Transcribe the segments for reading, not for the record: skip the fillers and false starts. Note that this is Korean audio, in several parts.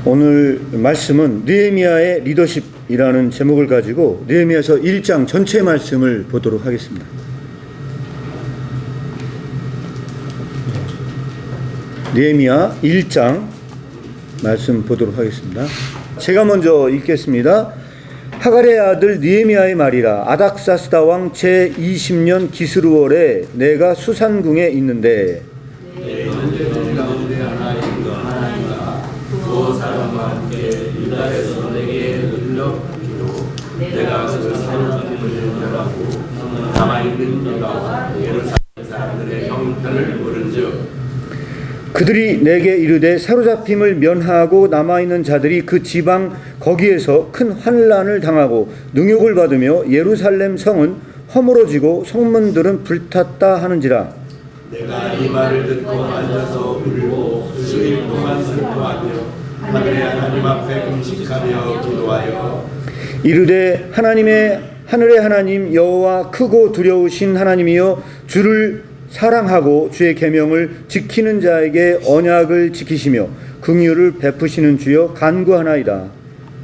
오늘 말씀은 느헤미야의 리더십이라는 제목을 가지고 느헤미야서 1장 전체 말씀을 보도록 하겠습니다. 느헤미야 1장 말씀 보도록 하겠습니다. 제가 먼저 읽겠습니다. 하갈의 아들 느헤미야의 말이라. 아닥사스다 왕 제20년 기스루월에 내가 수산궁에 있는데 사람과 함께 유다에서 내게 눌러주기로 내가 그 사로잡힘을 멸하고 남아있는 유다와 예루살렘 사람들의 형편을 물은즉 그들이 내게 이르되 사로잡힘을 면하고 남아있는 자들이 그 지방 거기에서 큰 환난을 당하고 능욕을 받으며 예루살렘 성은 허물어지고 성문들은 불탔다 하는지라. 내가 이 말을 듣고 앉아서 울고 수일 동안 슬퍼하며 하늘의 하나님 앞에 금식하며 기도하여 이르되 하늘의 하나님 여호와 크고 두려우신 하나님이여 주를 사랑하고 주의 계명을 지키는 자에게 언약을 지키시며 긍휼을 베푸시는 주여 간구하나이다.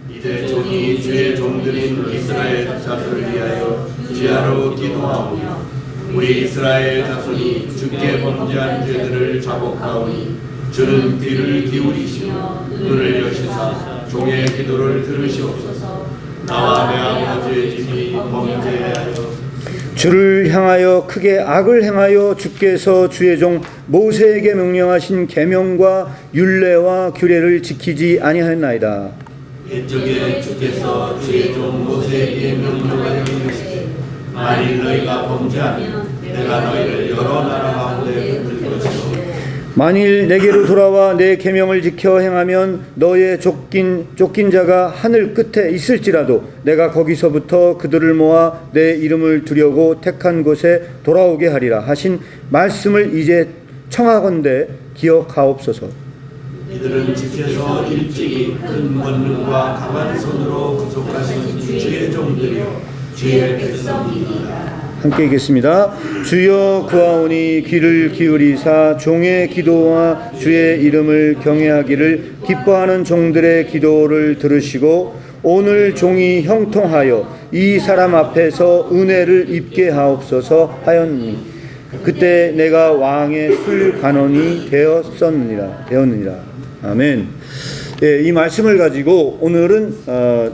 이제 종이 주의 종들인 이스라엘 자손을 위하여 주야로 기도하오며 우리 이스라엘 자손이 주께 범죄한 죄들을 자복하오니 주는 귀를 기울이시며 눈을 여시사 종의 기도를 들으시옵소서. 나와 내 아버지의 집이 범죄하여 주를 향하여 크게 악을 행하여 주께서 주의 종 모세에게 명령하신 계명과 율례와 규례를 지키지 아니하였나이다. 옛적에 주께서 주의 종 모세에게 명령하여 이르시되 만일 너희가 범죄하면 내가 너희를 여러 나라 가운데 흩을 것이요 만일 내게로 돌아와 내 계명을 지켜 행하면 너의 쫓긴 자가 하늘 끝에 있을지라도 내가 거기서부터 그들을 모아 내 이름을 두려고 택한 곳에 돌아오게 하리라 하신 말씀을 이제 청하건대 기억하옵소서. 이들은 주께서 일찍이 큰 권능과 강한 손으로 구속하신 주의 종들이요 주의 백성이니라. 함께 읽겠습니다. 주여 구하오니 귀를 기울이사 종의 기도와 주의 이름을 경외하기를 기뻐하는 종들의 기도를 들으시고 오늘 종이 형통하여 이 사람 앞에서 은혜를 입게 하옵소서 하였니 그때 내가 왕의 술 간원이 되었느니라. 아멘. 예, 이 말씀을 가지고 오늘은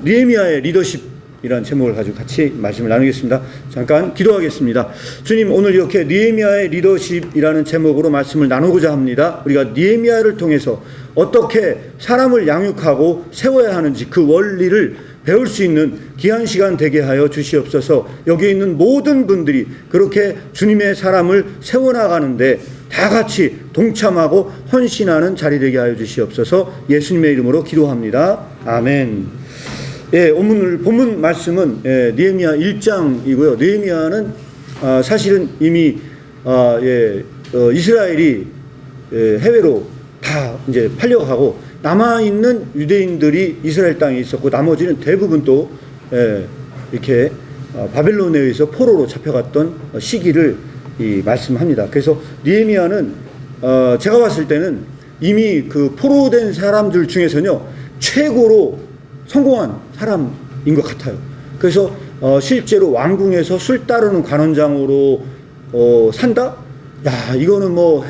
느헤미야의 리더십 이런 제목을 가지고 같이 말씀을 나누겠습니다. 잠깐 기도하겠습니다. 주님, 오늘 이렇게 느헤미야의 리더십이라는 제목으로 말씀을 나누고자 합니다. 우리가 느헤미야를 통해서 어떻게 사람을 양육하고 세워야 하는지 그 원리를 배울 수 있는 귀한 시간 되게 하여 주시옵소서. 여기 있는 모든 분들이 그렇게 주님의 사람을 세워나가는데 다 같이 동참하고 헌신하는 자리 되게 하여 주시옵소서. 예수님의 이름으로 기도합니다. 아멘. 예, 오늘 본문 말씀은 느헤미야 1장이고요. 느헤미야는 사실은 이미 이스라엘이 해외로 다 이제 팔려가고 남아 있는 유대인들이 이스라엘 땅에 있었고 나머지는 대부분 또 이렇게 바벨론에 의해서 포로로 잡혀갔던 시기를 말씀합니다. 그래서 느헤미야는 제가 봤을 때는 이미 그 포로된 사람들 중에서는요 최고로 성공한 사람인 것 같아요. 그래서 실제로 왕궁에서 술 따르는 관원장으로 산다? 야, 이거는 뭐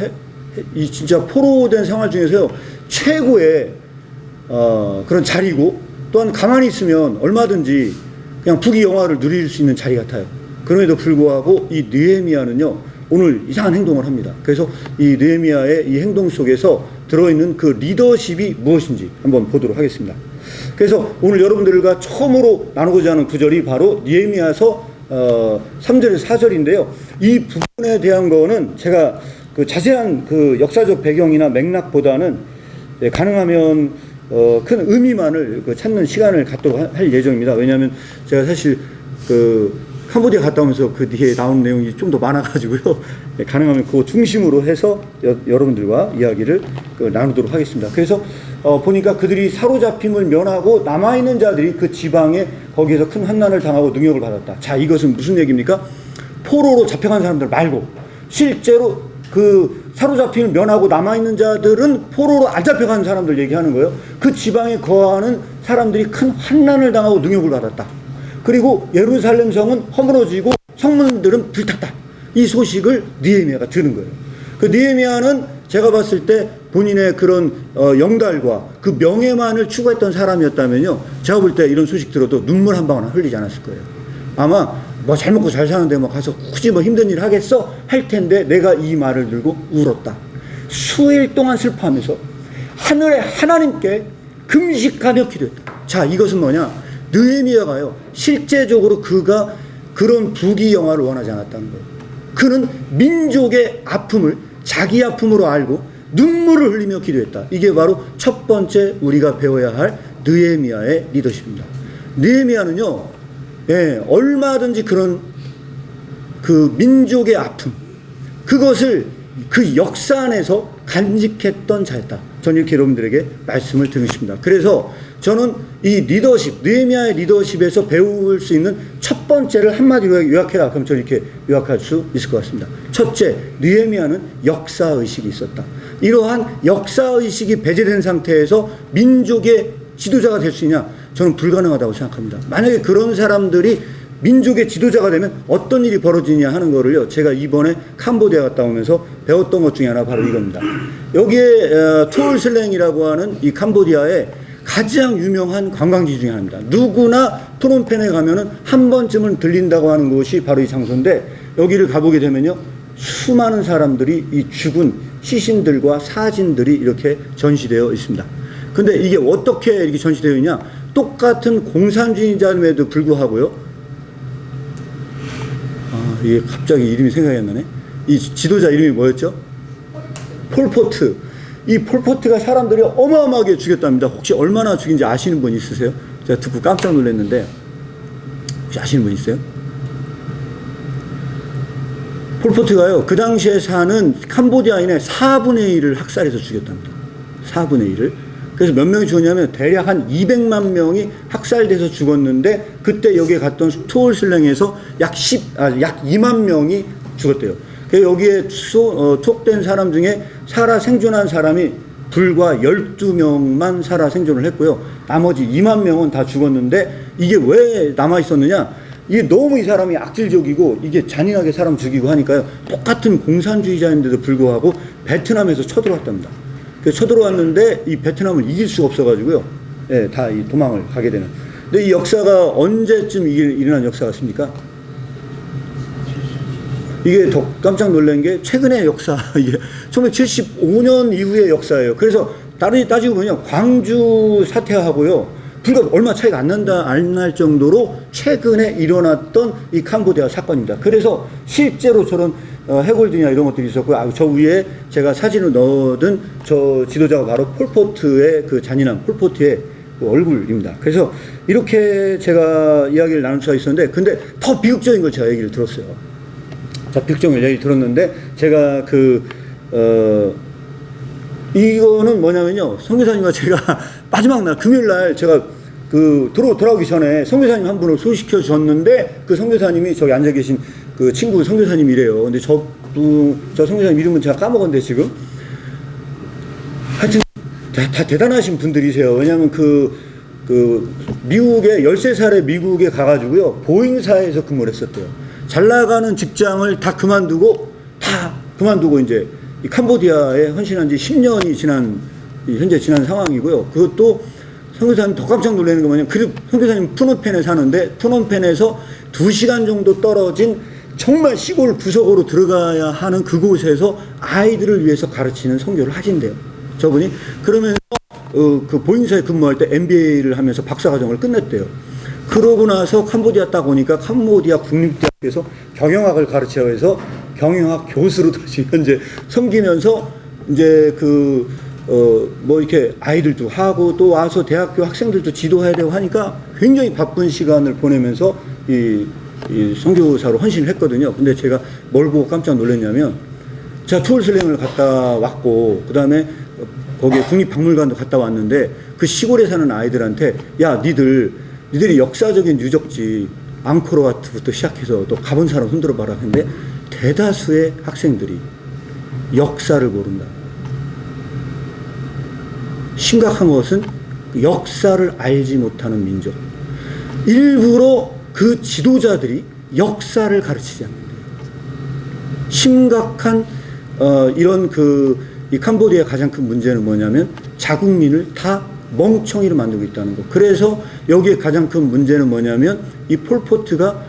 이 진짜 포로된 생활 중에서요 최고의 그런 자리고 또한 가만히 있으면 얼마든지 그냥 부귀영화를 누릴 수 있는 자리 같아요. 그럼에도 불구하고 이 느헤미야는요 오늘 이상한 행동을 합니다. 그래서 이 느헤미야의 이 행동 속에서 들어있는 그 리더십이 무엇인지 한번 보도록 하겠습니다. 그래서 오늘 여러분들과 처음으로 나누고자 하는 구절이 바로 느헤미야서 3절에서 4절인데요. 이 부분에 대한 거는 제가 그 자세한 그 역사적 배경이나 맥락보다는 가능하면 큰 의미만을 찾는 시간을 갖도록 할 예정입니다. 왜냐하면 제가 사실 그 캄보디아 갔다 오면서 그 뒤에 나온 내용이 좀 더 많아가지고요. 가능하면 그거 중심으로 해서 여러분들과 이야기를 나누도록 하겠습니다. 그래서 보니까 그들이 사로잡힘을 면하고 남아있는 자들이 그 지방에 거기에서 큰 환난을 당하고 능욕을 받았다. 자, 이것은 무슨 얘기입니까? 포로로 잡혀간 사람들 말고 실제로 그 사로잡히는 면하고 남아있는 자들은 포로로 안 잡혀가는 사람들 얘기하는 거예요. 그 지방에 거하는 사람들이 큰 환난을 당하고 능욕을 받았다. 그리고 예루살렘 성은 허물어지고 성문들은 불탔다. 이 소식을 느헤미야가 들은 거예요. 그 느헤미야는 제가 봤을 때 본인의 그런 영달과 그 명예만을 추구했던 사람이었다면요, 제가 볼 때 이런 소식 들어도 눈물 한 방울 흘리지 않았을 거예요. 아마 뭐 잘 먹고 잘 사는데 뭐 가서 굳이 뭐 힘든 일 하겠어? 할 텐데 내가 이 말을 들고 울었다. 수일 동안 슬퍼하면서 하늘의 하나님께 금식하며 기도했다. 자, 이것은 뭐냐? 느헤미야가요, 실제적으로 그가 그런 부귀영화를 원하지 않았다는 거예요. 그는 민족의 아픔을 자기 아픔으로 알고 눈물을 흘리며 기도했다. 이게 바로 첫 번째 우리가 배워야 할 느헤미야의 리더십입니다. 느헤미야는요, 얼마든지 그런 그 민족의 아픔, 그것을 그 역사 안에서 간직했던 자였다. 저는 이렇게 여러분들에게 말씀을 드리고 싶습니다. 그래서 저는 이 리더십, 느헤미야의 리더십에서 배울 수 있는 첫 번째를 한마디로 요약해라. 그럼 저는 이렇게 요약할 수 있을 것 같습니다. 첫째, 느헤미야는 역사의식이 있었다. 이러한 역사의식이 배제된 상태에서 민족의 지도자가 될 수 있냐? 저는 불가능하다고 생각합니다. 만약에 그런 사람들이 민족의 지도자가 되면 어떤 일이 벌어지냐 하는 거를요, 제가 이번에 캄보디아 갔다 오면서 배웠던 것 중에 하나 바로 이겁니다. 여기에 투올슬랭이라고 하는 이 캄보디아의 가장 유명한 관광지 중에 하나입니다. 누구나 프놈펜에 가면은 한 번쯤은 들린다고 하는 곳이 바로 이 장소인데, 여기를 가보게 되면요, 수많은 사람들이 이 죽은 시신들과 사진들이 이렇게 전시되어 있습니다. 근데 이게 어떻게 이렇게 전시되어 있냐? 똑같은 공산주의자임에도 불구하고요, 이게 갑자기 이름이 생각이 안 나네. 이 지도자 이름이 뭐였죠? 폴포트. 이 폴포트가 사람들이 어마어마하게 죽였답니다. 혹시 얼마나 죽인지 아시는 분 있으세요? 제가 듣고 깜짝 놀랐는데, 혹시 아시는 분 있어요? 폴포트가요, 그 당시에 사는 캄보디아인의 4분의 1을 학살해서 죽였답니다. 4분의 1을. 그래서 몇 명이 죽었냐면 대략 한 200만 명이 학살돼서 죽었는데, 그때 여기에 갔던 투올슬랭에서 약 2만 명이 죽었대요. 그래서 여기에 투옥된 사람 중에 살아 생존한 사람이 불과 12명만 살아 생존을 했고요. 나머지 2만 명은 다 죽었는데, 이게 왜 남아있었느냐? 이게 너무 이 사람이 악질적이고 이게 잔인하게 사람 죽이고 하니까요, 똑같은 공산주의자인데도 불구하고 베트남에서 쳐들어왔답니다. 그래서 쳐들어왔는데 이 베트남을 이길 수가 없어가지고요, 다 이 도망을 가게 되는. 근데 이 역사가 언제쯤 이게 일어난 역사 같습니까? 이게 더 깜짝 놀란 게 최근의 역사, 이게 1975년 이후의 역사예요. 그래서 따지고 보면 광주 사태하고요, 불과 얼마 차이가 안 날 정도로 최근에 일어났던 이 캄보디아 사건입니다. 그래서 실제로 저런 해골들이나 이런 것들이 있었고요. 저 위에 제가 사진을 넣어둔 저 지도자가 바로 폴포트의 그 잔인한 폴포트의 그 얼굴입니다. 그래서 이렇게 제가 이야기를 나눌 수가 있었는데, 근데 더 비극적인 걸 제가 얘기를 들었어요. 자, 비극적인 얘기를 들었는데, 제가 이거는 뭐냐면요, 선교사님과 제가 마지막 날 금요일 날 제가 돌아오기 전에 선교사님 한 분을 소개시켜 줬는데, 그 선교사님이 저기 앉아 계신 그 친구 선교사님이래요. 근데 저 선교사님 이름은 제가 까먹었는데 지금. 하여튼 다 대단하신 분들이세요. 왜냐하면 미국에 13살에 미국에 가가지고요, 보잉사에서 근무를 했었대요. 잘 나가는 직장을 다 그만두고 이제 이 캄보디아에 헌신한 지 10년이 현재 지난 상황이고요. 그것도 선교사님 더 깜짝 놀라는 거 뭐냐면, 그 선교사님 푸놈펜에 사는데, 푸놈펜에서 2시간 정도 떨어진 정말 시골 구석으로 들어가야 하는 그곳에서 아이들을 위해서 가르치는 선교를 하신대요, 저분이. 그러면서 그 보잉사에 근무할 때 MBA를 하면서 박사과정을 끝냈대요. 그러고 나서 캄보디아 딱 오니까 캄보디아 국립대학에서 경영학을 가르치려 해서 경영학 교수로 다시 현재 섬기면서 이제 이렇게 아이들도 하고 또 와서 대학교 학생들도 지도해야 되고 하니까 굉장히 바쁜 시간을 보내면서 이 선교사로 헌신을 했거든요. 근데 제가 뭘 보고 깜짝 놀랐냐면, 제가 투올슬랭을 갔다 왔고, 그 다음에 거기에 국립박물관도 갔다 왔는데, 그 시골에 사는 아이들한테, 야, 니들이 역사적인 유적지 앙코르와트부터 시작해서 또 가본 사람 손들어 봐라 했는데, 대다수의 학생들이 역사를 모른다. 심각한 것은 역사를 알지 못하는 민족. 일부러 그 지도자들이 역사를 가르치지 않는다. 심각한 이런 이 캄보디아의 가장 큰 문제는 뭐냐면 자국민을 다 멍청이로 만들고 있다는 거. 그래서 여기에 가장 큰 문제는 뭐냐면 이 폴포트가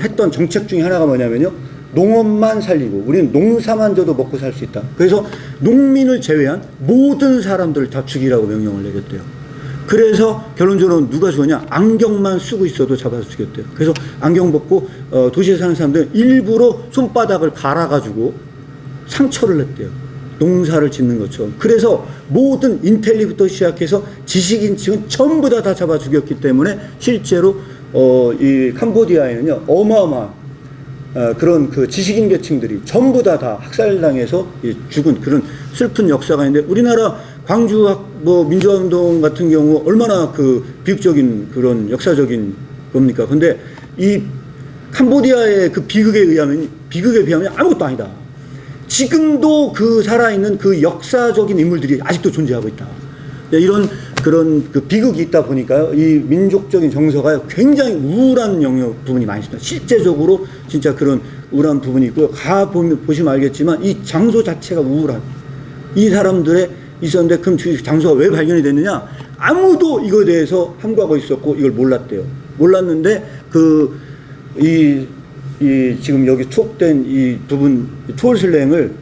했던 정책 중에 하나가 뭐냐면요, 농업만 살리고 우리는 농사만 져도 먹고 살 수 있다. 그래서 농민을 제외한 모든 사람들을 다 죽이라고 명령을 내렸대요. 그래서 결론적으로 누가 죽었냐? 안경만 쓰고 있어도 잡아서 죽였대요. 그래서 안경 벗고 도시에 사는 사람들은 일부러 손바닥을 갈아가지고 상처를 냈대요. 농사를 짓는 것처럼. 그래서 모든 인텔리부터 시작해서 지식인층은 전부 다 잡아 죽였기 때문에 실제로 이 캄보디아에는요, 어마어마한 그런 그 지식인 계층들이 전부 다 학살당해서 죽은 그런 슬픈 역사가 있는데, 우리나라 광주 민주화운동 같은 경우 얼마나 그 비극적인 그런 역사적인 겁니까? 근데 이 캄보디아의 그 비극에 비하면 아무것도 아니다. 지금도 그 살아있는 그 역사적인 인물들이 아직도 존재하고 있다. 이런 그런 그 비극이 있다 보니까요, 이 민족적인 정서가 굉장히 우울한 부분이 많이 있습니다. 실제적으로 진짜 그런 우울한 부분이 있고요. 보시면 알겠지만 이 장소 자체가 우울한, 이 사람들의 있었는데, 그럼 장소가 왜 발견이 됐느냐? 아무도 이거에 대해서 함구하고 있었고 이걸 몰랐대요. 몰랐는데 지금 여기 추억된 이 부분 투올슬랭을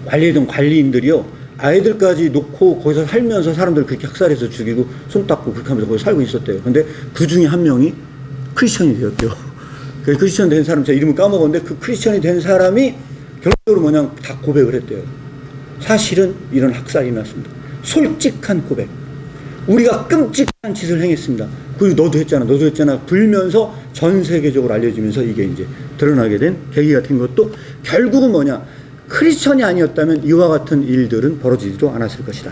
관리해둔 관리인들이요, 아이들까지 놓고 거기서 살면서 사람들 그렇게 학살해서 죽이고 손 닦고 그렇게 하면서 거기 살고 있었대요. 근데 그 중에 한 명이 크리스천이 되었대요. 그 크리스천 된 사람, 제가 이름을 까먹었는데, 그 크리스천이 된 사람이 결론적으로 뭐냐, 다 고백을 했대요. 사실은 이런 학살이 났습니다. 솔직한 고백. 우리가 끔찍한 짓을 행했습니다. 그리고 너도 했잖아. 불면서 전 세계적으로 알려지면서 이게 이제 드러나게 된 계기가 된 것도 결국은 뭐냐, 크리스천이 아니었다면 이와 같은 일들은 벌어지지도 않았을 것이다.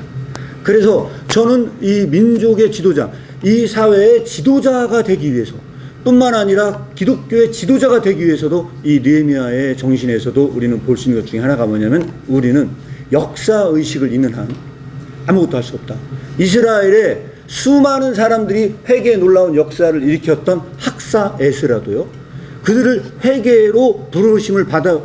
그래서 저는 이 민족의 지도자, 이 사회의 지도자가 되기 위해서 뿐만 아니라 기독교의 지도자가 되기 위해서도 이 느헤미야의 정신에서도 우리는 볼 수 있는 것 중에 하나가 뭐냐면, 우리는 역사의식을 있는 한 아무것도 할 수 없다. 이스라엘의 수많은 사람들이 회개의 놀라운 역사를 일으켰던 학사 에스라도요, 그들을 회개로 부르심을 받아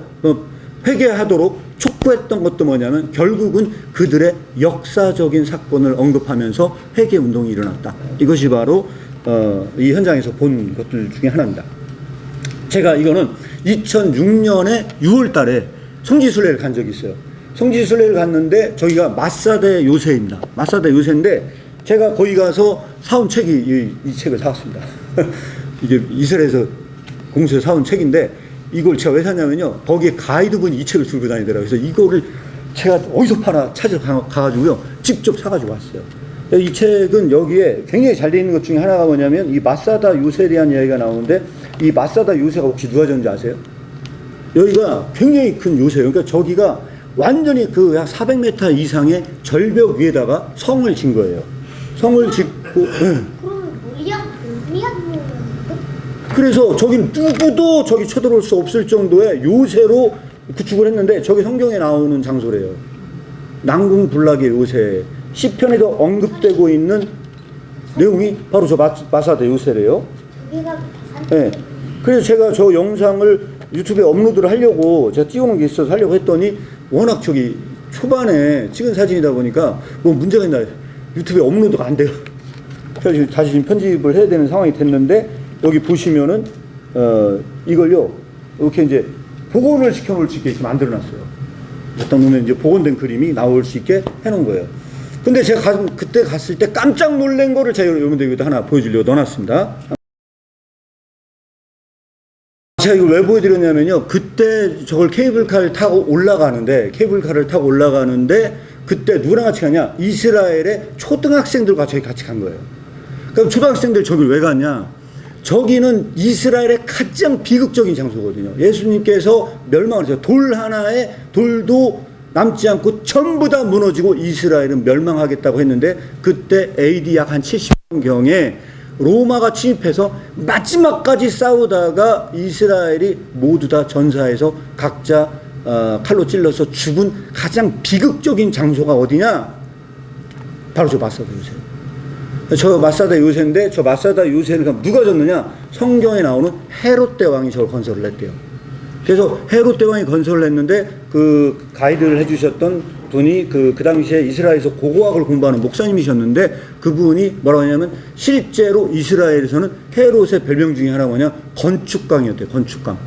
회개하도록 촉구했던 것도 뭐냐면, 결국은 그들의 역사적인 사건을 언급하면서 회개운동이 일어났다. 이것이 바로 이 현장에서 본 것들 중에 하나입니다. 제가 이거는 2006년에 6월 달에 성지순례를 간 적이 있어요. 성지순례를 갔는데 저기가 마사대 요새입니다. 마사대 요새인데 제가 거기 가서 사온 책이 이 책을 사왔습니다. 이게 이스라엘에서 공수해서 사온 책인데, 이걸 제가 왜 샀냐면요, 거기에 가이드분이 이 책을 들고 다니더라고요. 그래서 이거를 제가 어디서 파나 찾아가가지고요, 직접 사가지고 왔어요. 이 책은 여기에 굉장히 잘 되어 있는 것 중에 하나가 뭐냐면, 이 마사다 요새에 대한 이야기가 나오는데, 이 마사다 요새가 혹시 누가 졌는지 아세요? 여기가 굉장히 큰 요새예요. 그러니까 저기가 완전히 그 약 400m 이상의 절벽 위에다가 성을 진 거예요. 성을 짓고. 그래서 저긴 누구도 저기 쳐들어올 수 없을 정도의 요새로 구축을 했는데, 저기 성경에 나오는 장소래요. 난궁불락의 요새, 시편에도 언급되고 있는 내용이 바로 저 마사대 요새래요. 네. 그래서 제가 저 영상을 유튜브에 업로드를 하려고 제가 띄우는 게 있어서 하려고 했더니, 워낙 저기 초반에 찍은 사진이다 보니까 뭐 문제가 있나, 유튜브에 업로드가 안 돼요. 그래서 다시 지금 편집을 해야 되는 상황이 됐는데, 여기 보시면은 이걸요, 이렇게 이제 복원을 시켜놓을 수 있게 이렇게 만들어놨어요. 어떤 보면 이제 복원된 그림이 나올 수 있게 해놓은 거예요. 근데 제가 그때 갔을 때 깜짝 놀란 거를 제가 여러분들 여기다 하나 보여주려고 넣어놨습니다. 제가 이걸 왜 보여드렸냐면요, 그때 저걸 케이블카를 타고 올라가는데 그때 누구랑 같이 가냐, 이스라엘의 초등학생들과 저희 같이 간 거예요. 그럼 초등학생들 저길 왜 갔냐, 저기는 이스라엘의 가장 비극적인 장소거든요. 예수님께서 멸망을 했어요. 돌 하나에 돌도 남지 않고 전부 다 무너지고 이스라엘은 멸망하겠다고 했는데, 그때 AD 약 한 70년경에 로마가 침입해서 마지막까지 싸우다가 이스라엘이 모두 다 전사해서 각자 칼로 찔러서 죽은 가장 비극적인 장소가 어디냐? 바로 저 마사다 요새. 저 마사다 요새인데, 저 마사다 요새는 누가 졌느냐? 성경에 나오는 헤롯 대왕이 저걸 건설을 했대요. 그래서 헤롯 대왕이 건설을 했는데 그 가이드를 해주셨던 분이 그 당시에 이스라엘에서 고고학을 공부하는 목사님이셨는데, 그분이 뭐라고 하냐면 실제로 이스라엘에서는 헤롯의 별명 중에 하나가 뭐냐? 건축강이었대요. 건축강.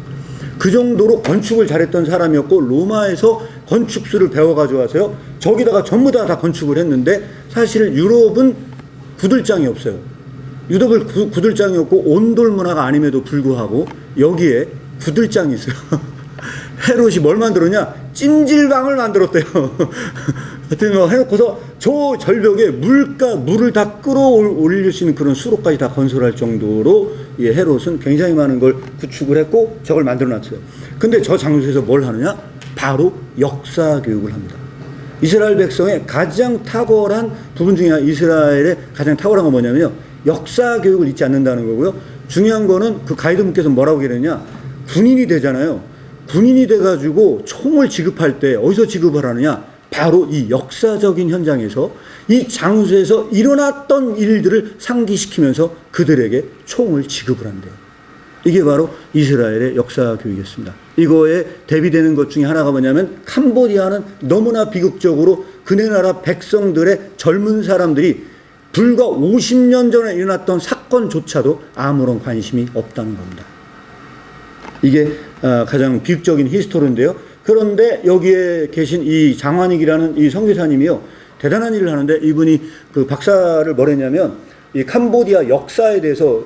그 정도로 건축을 잘했던 사람이었고, 로마에서 건축술을 배워가지고 와서요, 저기다가 전부 다 건축을 했는데, 사실 유럽은 구들장이 없어요. 유럽은 구들장이 없고 온돌 문화가 아님에도 불구하고 여기에 구들장이 있어요. 헤롯이 뭘 만들었냐? 찜질방을 만들었대요. 하여튼 뭐 해놓고서 저 절벽에 물을 다 끌어올릴 수 있는 그런 수로까지 다 건설할 정도로 이 헤롯은 굉장히 많은 걸 구축을 했고 저걸 만들어 놨어요. 근데 저 장소에서 뭘 하느냐? 바로 역사 교육을 합니다. 이스라엘 백성의 가장 탁월한 부분 중에 이스라엘의 가장 탁월한 건 뭐냐면요, 역사 교육을 잊지 않는다는 거고요. 중요한 거는 그 가이드분께서 뭐라고 얘기했냐? 군인이 되잖아요. 군인이 돼가지고 총을 지급할 때 어디서 지급을 하느냐? 바로 이 역사적인 현장에서 이 장소에서 일어났던 일들을 상기시키면서 그들에게 총을 지급을 한대요. 이게 바로 이스라엘의 역사 교육이었습니다. 이거에 대비되는 것 중에 하나가 뭐냐면, 캄보디아는 너무나 비극적으로 그네 나라 백성들의 젊은 사람들이 불과 50년 전에 일어났던 사건조차도 아무런 관심이 없다는 겁니다. 이게 가장 비극적인 히스토리인데요. 그런데 여기에 계신 이 장환익이라는 이 선교사님이요, 대단한 일을 하는데, 이분이 그 박사를 뭘 했냐면 이 캄보디아 역사에 대해서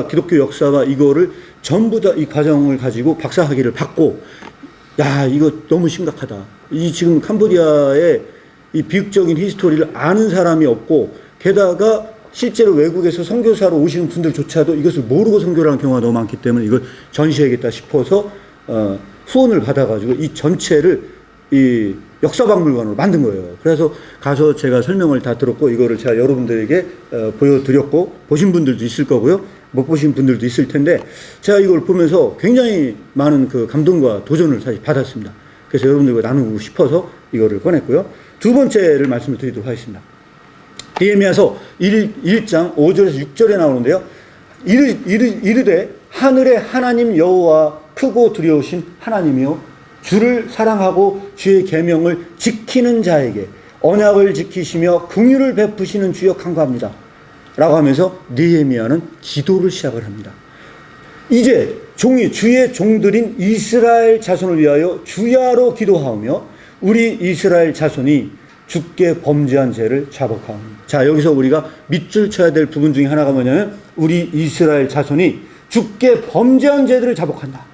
기독교 역사와 이거를 전부 다 이 과정을 가지고 박사 학위를 받고, 야, 이거 너무 심각하다. 이 지금 캄보디아의 이 비극적인 히스토리를 아는 사람이 없고, 게다가 실제로 외국에서 선교사로 오시는 분들조차도 이것을 모르고 선교를 하는 경우가 너무 많기 때문에 이걸 전시해야겠다 싶어서 후원을 받아가지고 이 전체를 이 역사박물관으로 만든 거예요. 그래서 가서 제가 설명을 다 들었고, 이거를 제가 여러분들에게 보여드렸고, 보신 분들도 있을 거고요, 못 보신 분들도 있을 텐데, 제가 이걸 보면서 굉장히 많은 그 감동과 도전을 사실 받았습니다. 그래서 여러분들과 나누고 싶어서 이거를 꺼냈고요. 두 번째를 말씀을 드리도록 하겠습니다. 느헤미야서 1장 5절에서 6절에 나오는데요. 이르되 하늘의 하나님 여호와 크고 두려우신 하나님이요, 주를 사랑하고 주의 계명을 지키는 자에게 언약을 지키시며 긍휼을 베푸시는 주여 간구합니다. 라고 하면서 느헤미야는 기도를 시작을 합니다. 이제 주의 종들인 이스라엘 자손을 위하여 주야로 기도하며 우리 이스라엘 자손이 주께 범죄한 죄를 자복하오니. 자, 여기서 우리가 밑줄 쳐야 될 부분 중에 하나가 뭐냐면, 우리 이스라엘 자손이 주께 범죄한 죄들을 자복한다.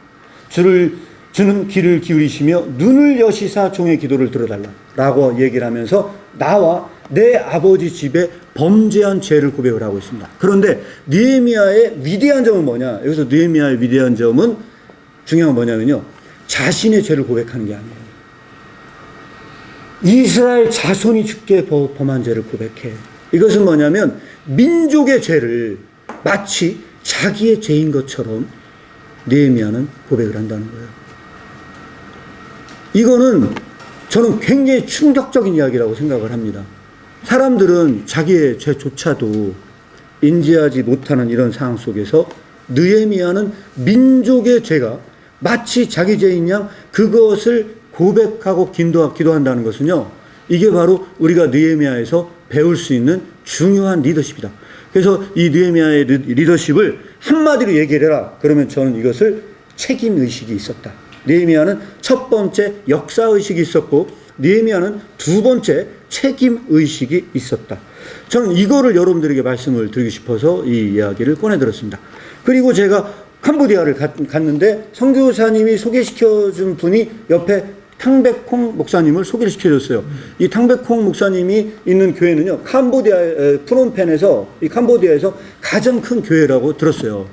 주는 귀를 기울이시며 눈을 여시사 종의 기도를 들어달라 라고 얘기를 하면서 나와 내 아버지 집에 범죄한 죄를 고백을 하고 있습니다. 그런데 느헤미야의 위대한 점은 뭐냐? 여기서 느헤미야의 위대한 점은, 중요한 건 뭐냐면요, 자신의 죄를 고백하는 게 아니에요. 이스라엘 자손이 주께 범한 죄를 고백해. 이것은 뭐냐면 민족의 죄를 마치 자기의 죄인 것처럼 느헤미야는 고백을 한다는 거예요. 이거는 저는 굉장히 충격적인 이야기라고 생각을 합니다. 사람들은 자기의 죄조차도 인지하지 못하는 이런 상황 속에서 느헤미야는 민족의 죄가 마치 자기 죄인 양 그것을 고백하고 기도한다는 것은요, 이게 바로 우리가 느헤미야에서 배울 수 있는 중요한 리더십이다. 그래서 이 느헤미야의 리더십을 한마디로 얘기를 해라. 그러면 저는 이것을 책임의식이 있었다. 느헤미야는 첫 번째 역사의식이 있었고, 느헤미야는 두 번째 책임의식이 있었다. 저는 이거를 여러분들에게 말씀을 드리고 싶어서 이 이야기를 꺼내들었습니다. 그리고 제가 캄보디아를 갔는데 선교사님이 소개시켜준 분이 옆에 탕백콩 목사님을 소개를 시켜줬어요. 이 탕백콩 목사님이 있는 교회는요, 프놈펜에서, 이 캄보디아에서 가장 큰 교회라고 들었어요.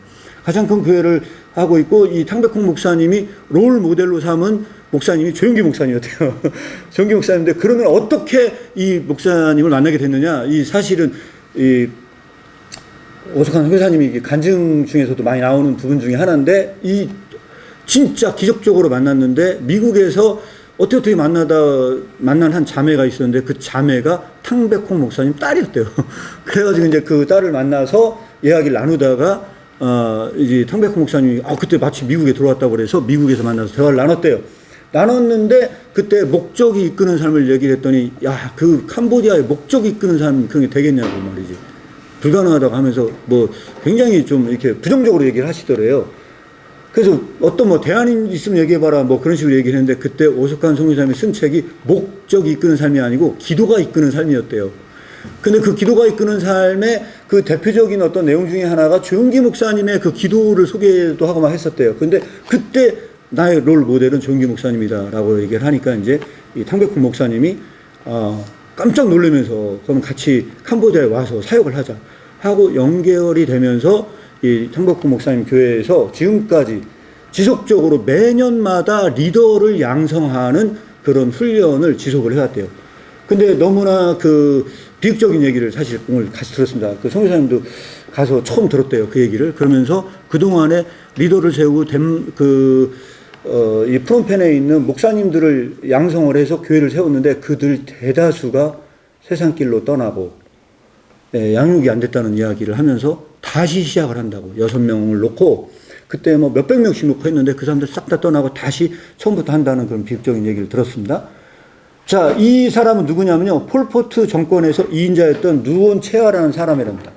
가장 큰 교회를 하고 있고, 이 탕백콩 목사님이 롤 모델로 삼은 목사님이 조용기 목사님이었대요. 조용기 목사님인데, 그러면 어떻게 이 목사님을 만나게 됐느냐? 이 사실은 이 오석한 회사님이 간증 중에서도 많이 나오는 부분 중에 하나인데, 이 진짜 기적적으로 만났는데 미국에서 어떻게 만난 한 자매가 있었는데 그 자매가 탕백홍 목사님 딸이었대요. 그래가지고 이제 그 딸을 만나서 이야기를 나누다가 이제 탕백홍 목사님이 그때 마치 미국에 들어왔다고 그래서 미국에서 만나서 대화를 나눴대요. 나눴는데 그때 목적이 이끄는 삶을 얘기를 했더니 야, 그 캄보디아의 목적이 이끄는 삶 그런 게 되겠냐고 말이지. 불가능하다고 하면서 뭐 굉장히 좀 이렇게 부정적으로 얘기를 하시더래요. 그래서 어떤 뭐 대안이 있으면 얘기해봐라 뭐 그런 식으로 얘기를 했는데 그때 오석환 선교사님이 쓴 책이 목적이 이끄는 삶이 아니고 기도가 이끄는 삶이었대요. 근데 그 기도가 이끄는 삶의 그 대표적인 어떤 내용 중에 하나가 조용기 목사님의 그 기도를 소개도 하고 막 했었대요. 근데 그때 나의 롤 모델은 조용기 목사님이다라고 얘기를 하니까 이제 이 탕백훈 목사님이 깜짝 놀라면서 그럼 같이 캄보디아에 와서 사역을 하자 하고 연결이 되면서 이 탕백훈 목사님 교회에서 지금까지 지속적으로 매년마다 리더를 양성하는 그런 훈련을 지속을 해왔대요. 근데 너무나 그 비극적인 얘기를 사실 오늘 같이 들었습니다. 그 성교사님도 가서 처음 들었대요. 그 얘기를. 그러면서 그동안에 리더를 세우고 이 프롬펜에 있는 목사님들을 양성을 해서 교회를 세웠는데 그들 대다수가 세상길로 떠나고 양육이 안 됐다는 이야기를 하면서 다시 시작을 한다고 6명을 놓고 그때 뭐 몇백 명씩 놓고 했는데 그 사람들 싹 다 떠나고 다시 처음부터 한다는 그런 비극적인 얘기를 들었습니다. 자, 이 사람은 누구냐면요. 폴포트 정권에서 2인자였던 누온 체아라는 사람이랍니다.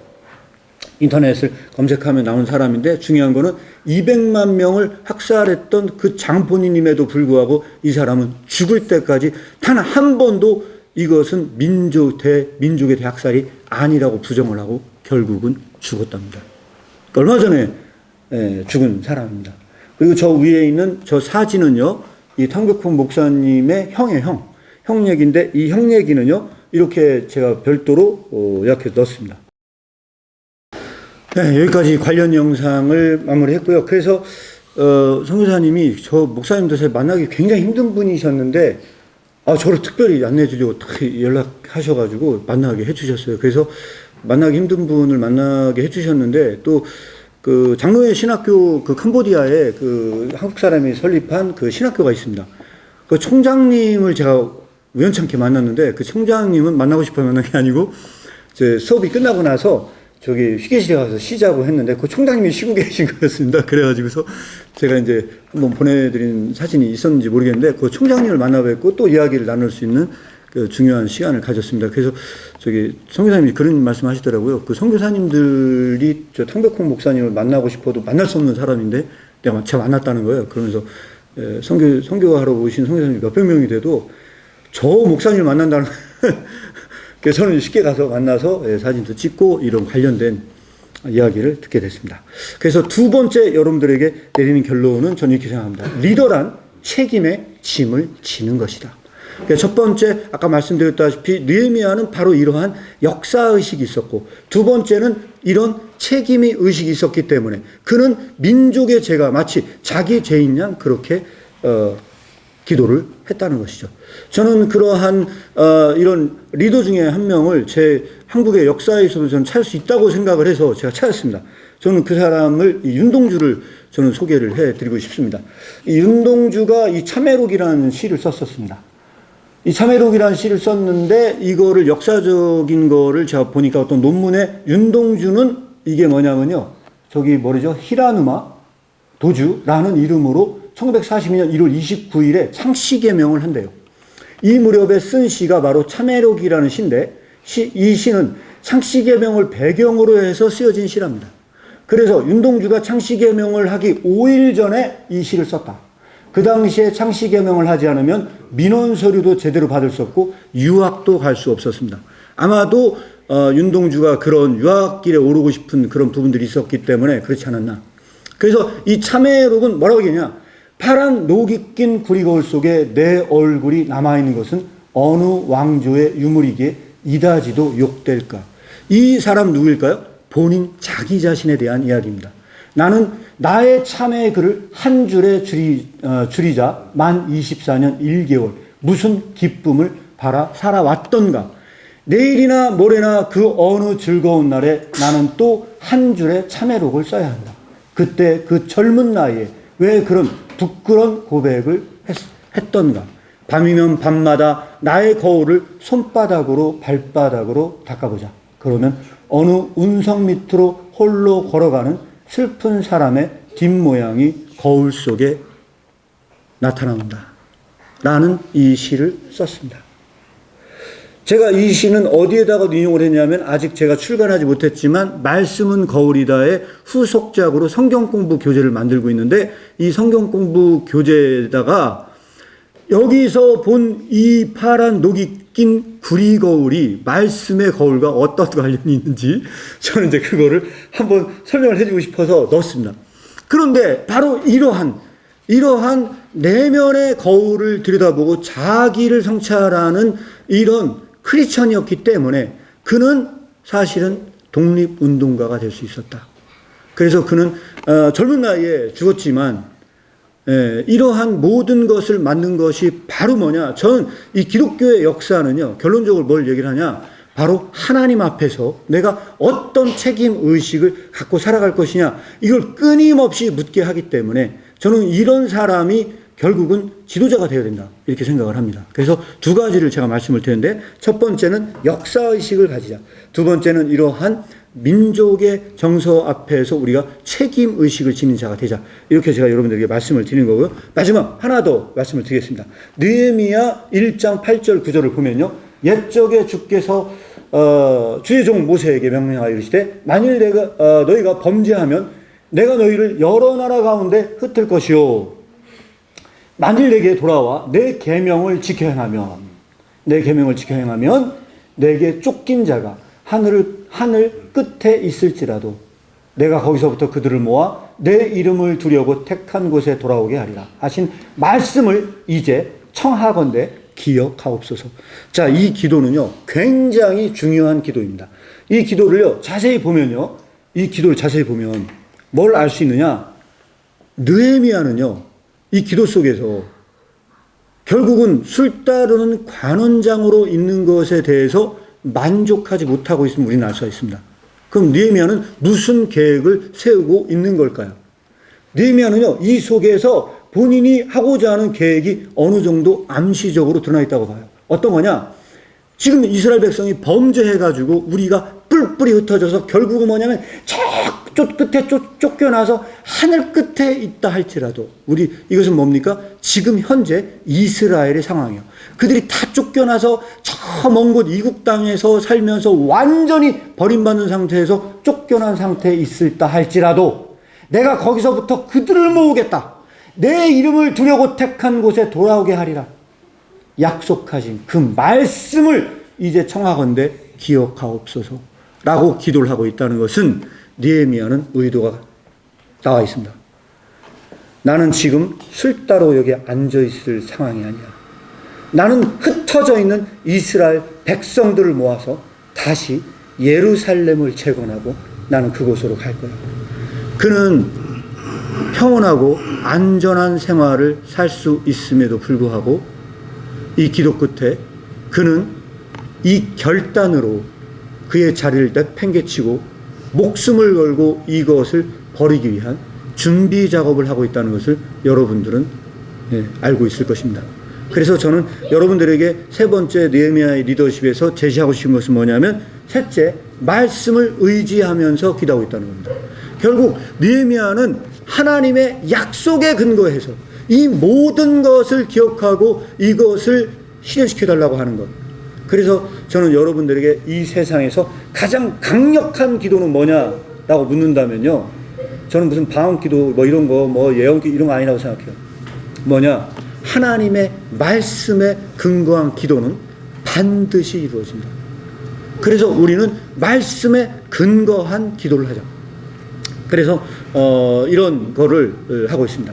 인터넷을 검색하면 나온 사람인데 중요한 거는 200만 명을 학살했던 그 장본인임에도 불구하고 이 사람은 죽을 때까지 단 한 번도 이것은 민족의 대학살이 아니라고 부정을 하고 결국은 죽었답니다. 얼마 전에 죽은 사람입니다. 그리고 저 위에 있는 저 사진은요, 이 탕백훈 목사님의 형의 형 얘기인데 이 형 얘기는요, 이렇게 제가 별도로 약해서 넣었습니다. 네, 여기까지 관련 영상을 마무리했고요. 그래서 선교사님이 저 목사님도 만나기 굉장히 힘든 분이셨는데 저를 특별히 안내해 주려고 딱 연락하셔가지고 만나게 해주셨어요. 그래서 만나기 힘든 분을 만나게 해주셨는데 또 그 장로회 신학교 그 캄보디아에 그 한국 사람이 설립한 그 신학교가 있습니다. 그 총장님을 제가 우연찮게 만났는데 그 총장님은 만나고 싶어 만난 게 아니고 제 수업이 끝나고 나서 저기 휴게실에 가서 쉬자고 했는데 그 총장님이 쉬고 계신 거였습니다. 그래가지고서 제가 이제 한번 보내드린 사진이 있었는지 모르겠는데 그 총장님을 만나 뵙고 또 이야기를 나눌 수 있는 그 중요한 시간을 가졌습니다. 그래서 저기 선교사님이 그런 말씀 하시더라고요. 그 선교사님들이 저 탕백홍 목사님을 만나고 싶어도 만날 수 없는 사람인데 제가 만났다는 거예요. 그러면서 선교하러 오신 선교사님이 몇백 명이 돼도 저 목사님을 만난다는 그래서 저는 쉽게 가서 만나서 사진도 찍고 이런 관련된 이야기를 듣게 됐습니다. 그래서 두 번째 여러분들에게 내리는 결론은 저는 이렇게 생각합니다. 리더란 책임의 짐을 지는 것이다. 그러니까 첫 번째 아까 말씀드렸다시피 느헤미야는 바로 이러한 역사의식이 있었고 두 번째는 이런 책임의 의식이 있었기 때문에 그는 민족의 죄가 마치 자기 죄인 양 그렇게 기도를 했다는 것이죠. 저는 그러한 이런 리더 중에 한 명을 제 한국의 역사에서도 저는 찾을 수 있다고 생각을 해서 제가 찾았습니다. 저는 그 사람을 윤동주를 저는 소개를 해드리고 싶습니다. 이 윤동주가 이 참회록이라는 시를 썼었습니다. 이 참회록이라는 시를 썼는데 이거를 역사적인 거를 제가 보니까 어떤 논문에 윤동주는 이게 뭐냐면요. 저기 뭐죠? 히라누마 도주라는 이름으로 1942년 1월 29일에 창씨개명을 한대요. 이 무렵에 쓴 시가 바로 참회록이라는 시인데 이 시는 창씨개명을 배경으로 해서 쓰여진 시랍니다. 그래서 윤동주가 창씨개명을 하기 5일 전에 이 시를 썼다. 그 당시에 창씨개명을 하지 않으면 민원서류도 제대로 받을 수 없고 유학도 갈 수 없었습니다. 아마도 윤동주가 그런 유학길에 오르고 싶은 그런 부분들이 있었기 때문에 그렇지 않았나. 그래서 이 참회록은 뭐라고 얘기하냐. 파란 녹이 낀 구리거울 속에 내 얼굴이 남아있는 것은 어느 왕조의 유물이기에 이다지도 욕될까. 이 사람 누구일까요? 본인 자기 자신에 대한 이야기입니다. 나는 나의 참회의 글을 한 줄에 줄이자 만 24년 1개월 무슨 기쁨을 바라 살아왔던가. 내일이나 모레나 그 어느 즐거운 날에 나는 또 한 줄의 참회록을 써야 한다. 그때 그 젊은 나이에 왜 그런 부끄러운 고백을 했던가. 밤이면 밤마다 나의 거울을 손바닥으로 발바닥으로 닦아보자. 그러면 어느 운석 밑으로 홀로 걸어가는 슬픈 사람의 뒷모양이 거울 속에 나타나온다. 라는 이 시를 썼습니다. 제가 이 시는 어디에다가 인용을 했냐면 아직 제가 출간하지 못했지만 말씀은 거울이다의 후속작으로 성경공부 교재를 만들고 있는데 이 성경공부 교재에다가 여기서 본 이 파란 녹이 낀 구리 거울이 말씀의 거울과 어떤 관련이 있는지 저는 이제 그거를 한번 설명을 해주고 싶어서 넣었습니다. 그런데 바로 이러한 내면의 거울을 들여다보고 자기를 성찰하는 이런 크리스천이었기 때문에 그는 사실은 독립운동가가 될 수 있었다. 그래서 그는 젊은 나이에 죽었지만 이러한 모든 것을 만든 것이 바로 뭐냐. 저는 이 기독교의 역사는요, 결론적으로 뭘 얘기를 하냐. 바로 하나님 앞에서 내가 어떤 책임 의식을 갖고 살아갈 것이냐. 이걸 끊임없이 묻게 하기 때문에 저는 이런 사람이 결국은 지도자가 되어야 된다. 이렇게 생각을 합니다. 그래서 두 가지를 제가 말씀을 드렸는데 첫 번째는 역사의식을 가지자. 두 번째는 이러한 민족의 정서 앞에서 우리가 책임의식을 지닌 자가 되자. 이렇게 제가 여러분들에게 말씀을 드리는 거고요. 마지막 하나 더 말씀을 드리겠습니다. 느헤미야 1장 8절 9절을 보면요. 옛적에 주께서 주의 종 모세에게 명령하여 이르시되 만일 너희가 범죄하면 내가 너희를 여러 나라 가운데 흩을 것이요. 만일 내게 돌아와 내 계명을 지켜 행하면 내게 쫓긴 자가 하늘 끝에 있을지라도 내가 거기서부터 그들을 모아 내 이름을 두려고 택한 곳에 돌아오게 하리라 하신 말씀을 이제 청하건대 기억하옵소서. 자, 이 기도는요 굉장히 중요한 기도입니다. 이 기도를 자세히 보면 뭘 알 수 있느냐. 느헤미야는요 이 기도 속에서 결국은 술 따르는 관원장으로 있는 것에 대해서 만족하지 못하고 있음을 우리는 알 수가 있습니다. 그럼 느헤미야는 무슨 계획을 세우고 있는 걸까요? 느헤미야는요 이 속에서 본인이 하고자 하는 계획이 어느 정도 암시적으로 드러나 있다고 봐요. 어떤 거냐? 지금 이스라엘 백성이 범죄해가지고 우리가 뿔뿔이 흩어져서 결국은 뭐냐면 저쪽 끝에 쫓겨나서 하늘 끝에 있다 할지라도 이것은 뭡니까? 지금 현재 이스라엘의 상황이에요. 그들이 다 쫓겨나서 저 먼 곳 이국 땅에서 살면서 완전히 버림받는 상태에서 쫓겨난 상태에 있을다 할지라도 내가 거기서부터 그들을 모으겠다. 내 이름을 두려고 택한 곳에 돌아오게 하리라. 약속하신 그 말씀을 이제 청하건대 기억하옵소서 라고 기도를 하고 있다는 것은 느헤미야는 의도가 나와 있습니다. 나는 지금 술 따로 여기 앉아있을 상황이 아니야. 나는 흩어져 있는 이스라엘 백성들을 모아서 다시 예루살렘을 재건하고 나는 그곳으로 갈 거야. 그는 평온하고 안전한 생활을 살 수 있음에도 불구하고 이 기도 끝에 그는 이 결단으로 그의 자리를 내팽개치고 목숨을 걸고 이것을 버리기 위한 준비 작업을 하고 있다는 것을 여러분들은 알고 있을 것입니다. 그래서 저는 여러분들에게 세 번째 느헤미야의 리더십에서 제시하고 싶은 것은 뭐냐면 셋째, 말씀을 의지하면서 기도하고 있다는 겁니다. 결국 느헤미야는 하나님의 약속에 근거해서 이 모든 것을 기억하고 이것을 실현시켜달라고 하는 것. 그래서 저는 여러분들에게 이 세상에서 가장 강력한 기도는 뭐냐라고 묻는다면요. 저는 무슨 방언기도 이런 거 예언기 이런 거 아니라고 생각해요. 뭐냐? 하나님의 말씀에 근거한 기도는 반드시 이루어진다. 그래서 우리는 말씀에 근거한 기도를 하자. 그래서 이런 거를 하고 있습니다.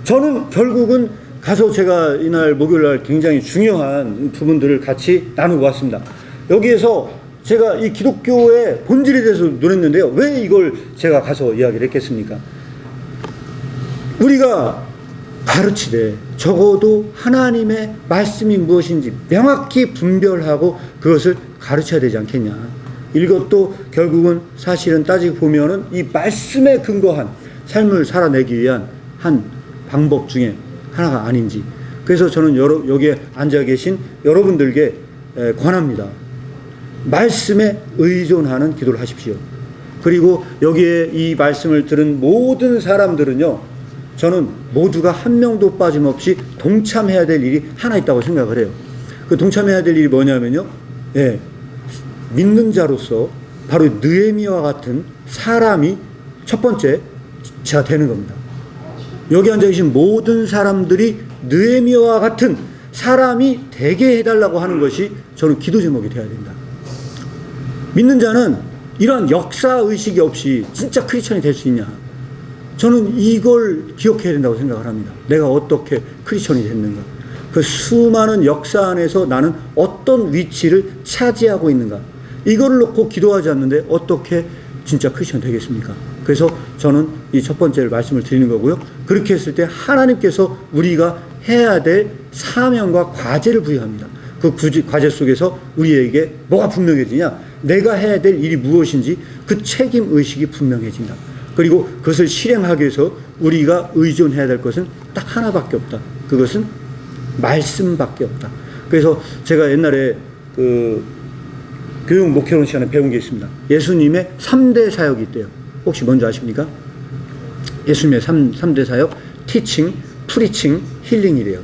저는 결국은 가서 제가 이날 목요일날 굉장히 중요한 부분들을 같이 나누고 왔습니다. 여기에서 제가 이 기독교의 본질에 대해서 논했는데요. 왜 이걸 제가 가서 이야기를 했겠습니까? 우리가 가르치되 적어도 하나님의 말씀이 무엇인지 명확히 분별하고 그것을 가르쳐야 되지 않겠냐. 이것도 결국은 사실은 따지고 보면은 이 말씀에 근거한 삶을 살아내기 위한 방법 중에 하나가 아닌지. 그래서 저는 여기에 앉아 계신 여러분들께 권합니다. 말씀에 의존하는 기도를 하십시오. 그리고 여기에 이 말씀을 들은 모든 사람들은요, 저는 모두가 한 명도 빠짐없이 동참해야 될 일이 하나 있다고 생각을 해요. 그 동참해야 될 일이 뭐냐면요, 믿는 자로서 바로 느헤미야와 같은 사람이 첫 번째 제가 되는 겁니다. 여기 앉아 계신 모든 사람들이 느헤미야와 같은 사람이 되게 해달라고 하는 것이 저는 기도 제목이 되어야 된다. 믿는 자는 이러한 역사의식이 없이 진짜 크리스천이 될 수 있냐? 저는 이걸 기억해야 된다고 생각을 합니다. 내가 어떻게 크리스천이 됐는가? 그 수많은 역사 안에서 나는 어떤 위치를 차지하고 있는가? 이거를 놓고 기도하지 않는데 어떻게 진짜 크리스천 되겠습니까? 그래서 저는 이 첫 번째 말씀을 드리는 거고요. 그렇게 했을 때 하나님께서 우리가 해야 될 사명과 과제를 부여합니다. 그 과제 속에서 우리에게 뭐가 분명해지냐? 내가 해야 될 일이 무엇인지 그 책임의식이 분명해진다. 그리고 그것을 실행하기 위해서 우리가 의존해야 될 것은 딱 하나밖에 없다. 그것은 말씀밖에 없다. 그래서 제가 옛날에 그 교육 목회론 시간에 배운 게 있습니다. 예수님의 3대 사역이 있대요. 혹시 뭔지 아십니까? 예수님의 3대 사역, 티칭, 프리칭, 힐링이래요.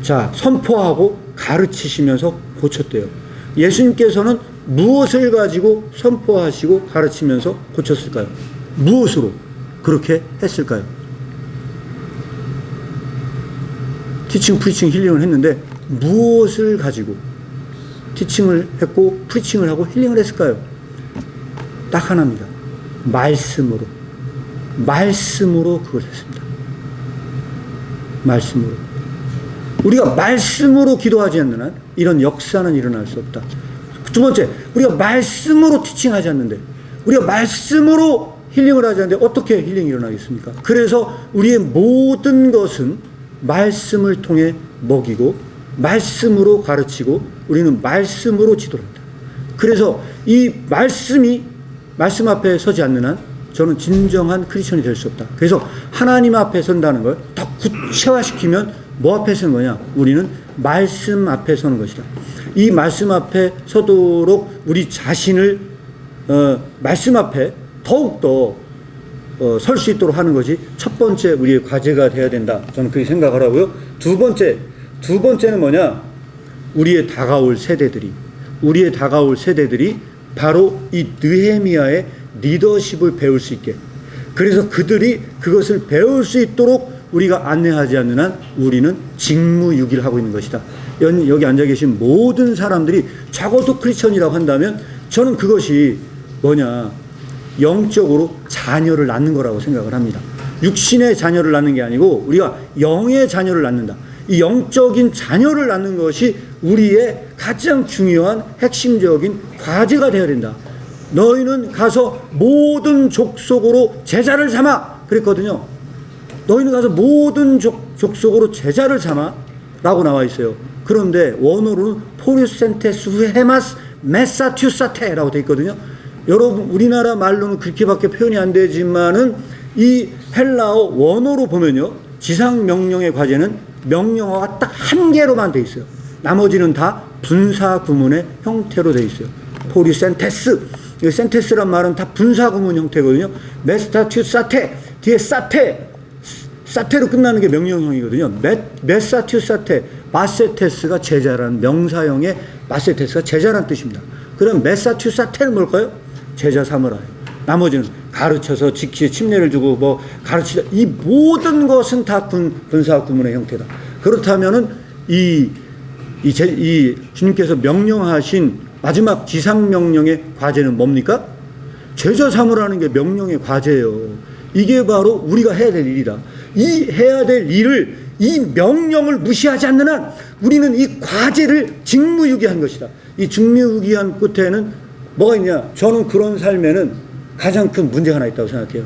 자, 선포하고 가르치시면서 고쳤대요. 예수님께서는 무엇을 가지고 선포하시고 가르치면서 고쳤을까요? 무엇으로 그렇게 했을까요? 티칭, 프리칭, 힐링을 했는데 무엇을 가지고 티칭을 했고 프리칭을 하고 힐링을 했을까요? 딱 하나입니다. 말씀으로. 말씀으로 그걸 했습니다. 말씀으로. 우리가 말씀으로 기도하지 않는 한 이런 역사는 일어날 수 없다. 두 번째, 우리가 말씀으로 티칭하지 않는데, 우리가 말씀으로 힐링을 하지 않는데 어떻게 힐링이 일어나겠습니까? 그래서 우리의 모든 것은 말씀을 통해 먹이고 말씀으로 가르치고 우리는 말씀으로 지도를 합니다. 그래서 이 말씀이 말씀 앞에 서지 않는 한 저는 진정한 크리스천이 될 수 없다. 그래서 하나님 앞에 선다는 걸 더 구체화시키면 뭐 앞에 서는 거냐? 우리는 말씀 앞에 서는 것이다. 이 말씀 앞에 서도록 우리 자신을 말씀 앞에 더욱더 설 수 있도록 하는 것이 첫 번째 우리의 과제가 되어야 된다. 저는 그렇게 생각을 하고요. 두 번째는 뭐냐? 우리의 다가올 세대들이 바로 이 느헤미야의 리더십을 배울 수 있게, 그래서 그들이 그것을 배울 수 있도록 우리가 안내하지 않는 한 우리는 직무유기를 하고 있는 것이다. 여기 앉아 계신 모든 사람들이 적어도 크리스천이라고 한다면 저는 그것이 뭐냐? 영적으로 자녀를 낳는 거라고 생각을 합니다. 육신의 자녀를 낳는 게 아니고 우리가 영의 자녀를 낳는다. 이 영적인 자녀를 낳는 것이 우리의 가장 중요한 핵심적인 과제가 되어야 된다. 너희는 가서 모든 족속으로 제자를 삼아 그랬거든요. 너희는 가서 모든 족속으로 제자를 삼아 라고 나와 있어요. 그런데 원어로는 포리센테스 헤마스 메사튜사테 라고 되어 있거든요. 여러분 우리나라 말로는 그렇게밖에 표현이 안 되지만은 이 헬라어 원어로 보면요, 지상 명령의 과제는 명령어가 딱 한 개로만 되어 있어요. 나머지는 다 분사 구문의 형태로 되어 있어요. 포리센테스, 이 센테스란 말은 다 분사 구문 형태거든요. 메스타튜사테, 뒤에 사테로 끝나는 게 명령형이거든요. 메사튜사테, 마세테스가 제자라는 명사형의 마세테스가 제자라는 뜻입니다. 그럼 메사튜사테는 뭘까요? 제자 삼으라. 나머지는 가르쳐서 지키에 침례를 주고 뭐 가르치다, 이 모든 것은 다 분사 구문의 형태다. 그렇다면은 이 주님께서 명령하신 마지막 지상 명령의 과제는 뭡니까? 제자 삼으라는 게 명령의 과제예요. 이게 바로 우리가 해야 될 일이다. 이 해야 될 일을, 이 명령을 무시하지 않는 한 우리는 이 과제를 직무유기한 것이다. 이 직무유기한 끝에는 뭐가 있냐? 저는 그런 삶에는 가장 큰 문제가 하나 있다고 생각해요.